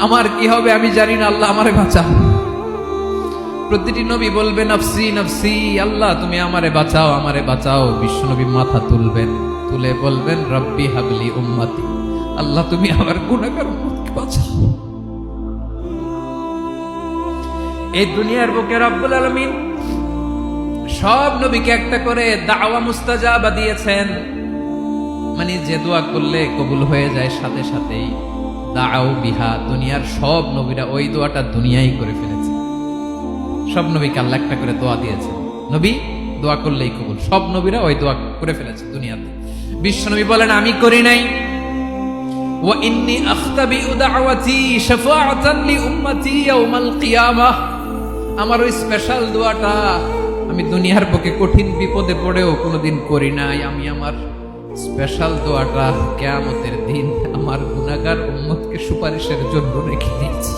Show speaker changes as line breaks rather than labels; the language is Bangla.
আমার কি হবে আমি জানি না, আল্লাহ আমারে বাঁচাও। প্রতিটি নবী বলবেন নফসি নফসি, আল্লাহ তুমি আমারে বাঁচাও আমারে বাঁচাও। বিশ্বনবী মাথা তুলবেন, তুলে বলবেন রব্বি হাবলি উম্মতি, আল্লাহ তুমি আমার গুনাহগার উম্মতকে বাঁচাও। এই দুনিয়ার বুকে রব্বুল আলামিন সব নবীকে একটা করে দাওয়া মুস্তাজাবা দিয়েছেন, মানে যে দোয়া করলে কবুল হয়ে যায় সাথে সাথেই। দাও বিহা, দুনিয়ার সব নবীরা ওই দোয়াটা দুনিয়ায় করে ফেলেছে। সব নবীকে আল্লাহ একটা করে দোয়া দিয়েছেন, নবী দোয়া করলেই কবুল। সব নবীরা ওই দোয়া করে ফেলেছে দুনিয়াতে। বিশ্ব নবী বলেন আমি করি নাই। ওয়া ইন্নী আখতাবিউ দাওয়াতি শাফাআতান লি উম্মতি ইয়াউমাল কিয়ামাহ, আমার ওই স্পেশাল দোয়াটা আমি দুনিয়ার বুকে কঠিন বিপদে পড়েও কোনোদিন করি নাই। আমি আমার স্পেশাল দোয়াটা কিয়ামতের দিন আমার গুনাহগার উম্মতকে সুপারিশের জন্য রেখে দিয়েছি।